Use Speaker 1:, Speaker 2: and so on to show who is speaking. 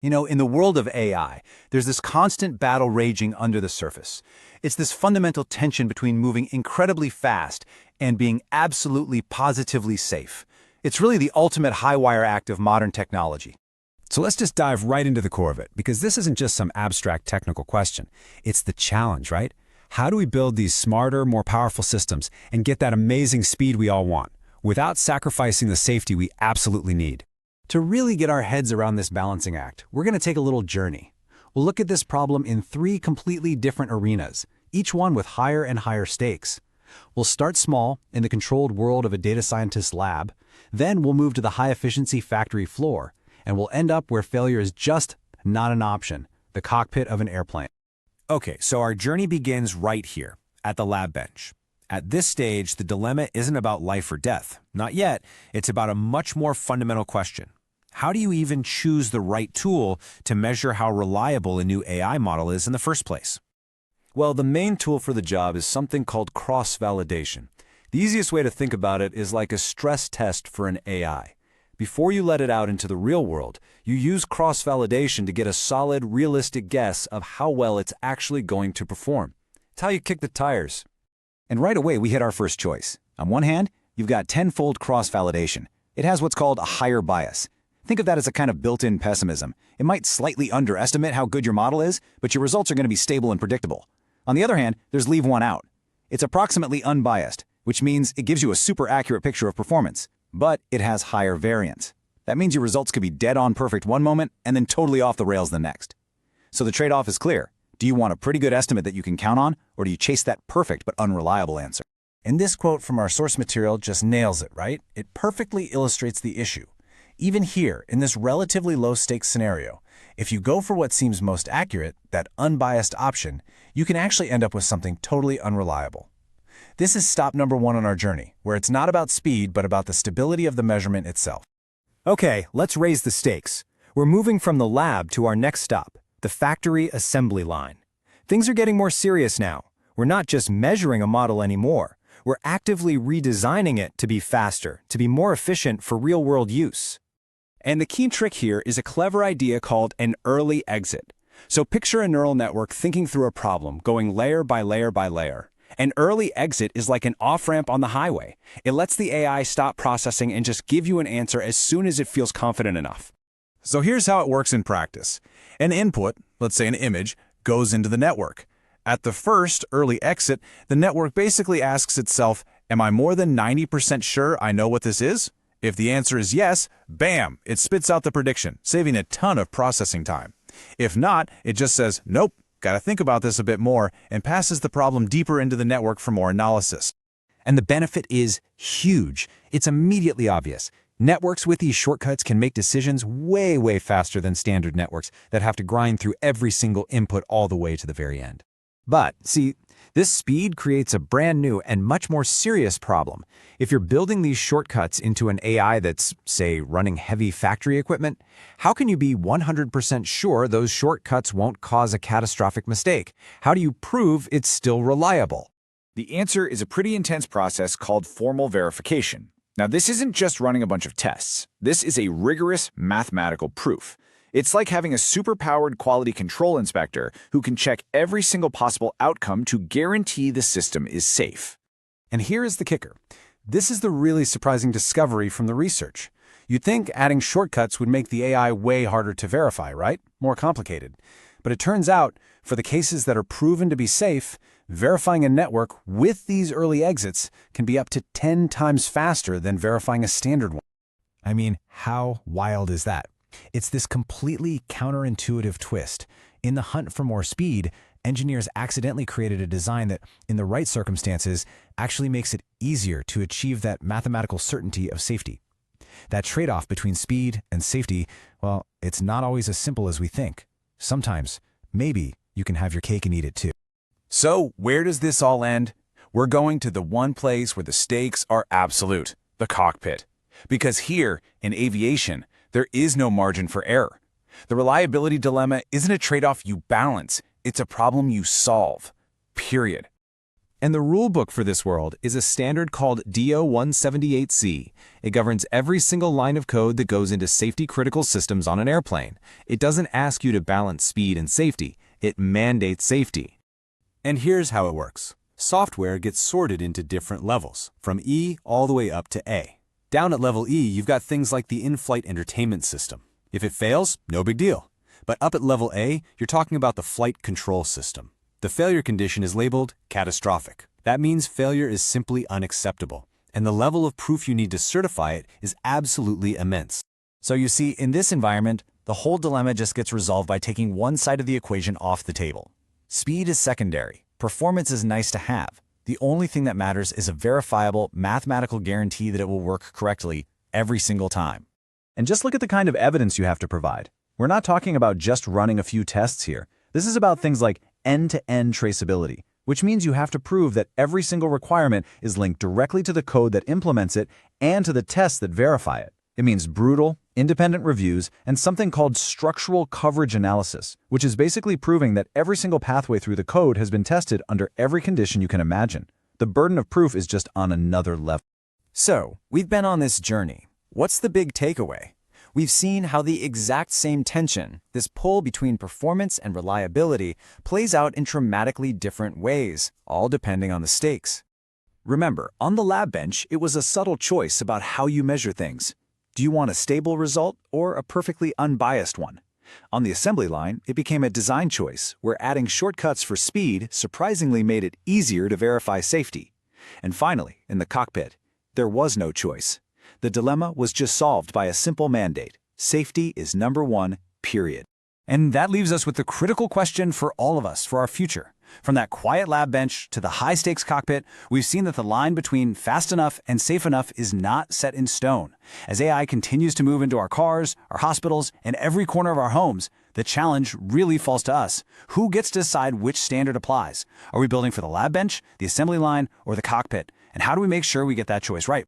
Speaker 1: In the world of AI, there's this constant battle raging under the surface. It's this fundamental tension between moving incredibly fast and being absolutely positively safe. It's really the ultimate high-wire act of modern technology.
Speaker 2: So let's just dive right into the core of it, because this isn't just some abstract technical question. It's the challenge, right? How do we build these smarter, more powerful systems and get that amazing speed we all want, without sacrificing the safety we absolutely need?
Speaker 1: To really get our heads around this balancing act, we're going to take a little journey. We'll look at this problem in three completely different arenas, each one with higher and higher stakes. We'll start small, in the controlled world of a data scientist's lab. Then we'll move to the high-efficiency factory floor, and we'll end up where failure is just not an option, the cockpit of an airplane.
Speaker 2: Okay, so our journey begins right here, at the lab bench. At this stage, the dilemma isn't about life or death. Not yet. It's about a much more fundamental question. How do you even choose the right tool to measure how reliable a new AI model is in the first place?
Speaker 1: Well, the main tool for the job is something called cross-validation. The easiest way to think about it is like a stress test for an AI. Before you let it out into the real world, you use cross-validation to get a solid, realistic guess of how well it's actually going to perform. It's how you kick the tires. And right away, we hit our first choice. On one hand, you've got tenfold cross-validation. It has what's called a higher bias. Think of that as a kind of built-in pessimism. It might slightly underestimate how good your model is, but your results are going to be stable and predictable. On the other hand, there's leave one out. It's approximately unbiased, which means it gives you a super accurate picture of performance, but it has higher variance. That means your results could be dead-on perfect one moment and then totally off the rails the next. So the trade-off is clear. Do you want a pretty good estimate that you can count on, or do you chase that perfect but unreliable answer? And this quote from our source material just nails it, right? It perfectly illustrates the issue. Even here, in this relatively low-stakes scenario, if you go for what seems most accurate, that unbiased option, you can actually end up with something totally unreliable. This is stop number one on our journey, where it's not about speed, but about the stability of the measurement itself.
Speaker 2: Okay, let's raise the stakes. We're moving from the lab to our next stop, the factory assembly line. Things are getting more serious now. We're not just measuring a model anymore. We're actively redesigning it to be faster, to be more efficient for real-world use. And the key trick here is a clever idea called an early exit. So picture a neural network thinking through a problem, going layer by layer by layer. An early exit is like an off-ramp on the highway. It lets the AI stop processing and just give you an answer as soon as it feels confident enough.
Speaker 1: So here's how it works in practice. An input, let's say an image, goes into the network. At the first early exit, the network basically asks itself, am I more than 90% sure I know what this is? If the answer is yes, bam, it spits out the prediction, saving a ton of processing time. If not, it just says, nope, gotta think about this a bit more, and passes the problem deeper into the network for more analysis.
Speaker 2: And the benefit is huge. It's immediately obvious. Networks with these shortcuts can make decisions way, way faster than standard networks that have to grind through every single input all the way to the very end. But, see, this speed creates a brand new and much more serious problem. If you're building these shortcuts into an AI that's, say, running heavy factory equipment, how can you be 100% sure those shortcuts won't cause a catastrophic mistake? How do you prove it's still reliable?
Speaker 3: The answer is a pretty intense process called formal verification. Now, this isn't just running a bunch of tests. This is a rigorous mathematical proof. It's like having a super-powered quality control inspector who can check every single possible outcome to guarantee the system is safe.
Speaker 1: And here is the kicker. This is the really surprising discovery from the research. You'd think adding shortcuts would make the AI way harder to verify, right? More complicated. But it turns out, for the cases that are proven to be safe, verifying a network with these early exits can be up to 10 times faster than verifying a standard one.
Speaker 2: I mean, how wild is that? It's this completely counterintuitive twist. In the hunt for more speed, engineers accidentally created a design that, in the right circumstances, actually makes it easier to achieve that mathematical certainty of safety. That trade-off between speed and safety, well, it's not always as simple as we think. Sometimes, maybe, you can have your cake and eat it too.
Speaker 1: So, where does this all end? We're going to the one place where the stakes are absolute, the cockpit. Because here, in aviation, there is no margin for error. The reliability dilemma isn't a trade-off you balance, it's a problem you solve. Period.
Speaker 4: And the rule book for this world is a standard called DO-178C. It governs every single line of code that goes into safety-critical systems on an airplane. It doesn't ask you to balance speed and safety. It mandates safety.
Speaker 1: And here's how it works. Software gets sorted into different levels, from E all the way up to A. Down at level E, you've got things like the in-flight entertainment system. If it fails, no big deal. But up at level A, you're talking about the flight control system. The failure condition is labeled catastrophic. That means failure is simply unacceptable, and the level of proof you need to certify it is absolutely immense.
Speaker 2: So you see, in this environment, the whole dilemma just gets resolved by taking one side of the equation off the table. Speed is secondary. Performance is nice to have. The only thing that matters is a verifiable mathematical guarantee that it will work correctly every single time.
Speaker 5: And just look at the kind of evidence you have to provide. We're not talking about just running a few tests here. This is about things like end-to-end traceability, which means you have to prove that every single requirement is linked directly to the code that implements it and to the tests that verify it. It means brutal, independent reviews and something called structural coverage analysis, which is basically proving that every single pathway through the code has been tested under every condition you can imagine. The burden of proof is just on another level.
Speaker 2: So, we've been on this journey. What's the big takeaway? We've seen how the exact same tension, this pull between performance and reliability, plays out in dramatically different ways, all depending on the stakes.
Speaker 3: Remember, on the lab bench, it was a subtle choice about how you measure things. Do you want a stable result or a perfectly unbiased one? On the assembly line, it became a design choice where adding shortcuts for speed surprisingly made it easier to verify safety. And finally, in the cockpit, there was no choice. The dilemma was just solved by a simple mandate. Safety is number one, period.
Speaker 1: And that leaves us with the critical question for all of us, for our future. From that quiet lab bench to the high-stakes cockpit, we've seen that the line between fast enough and safe enough is not set in stone. As AI continues to move into our cars, our hospitals, and every corner of our homes, the challenge really falls to us. Who gets to decide which standard applies? Are we building for the lab bench, the assembly line, or the cockpit? And how do we make sure we get that choice right?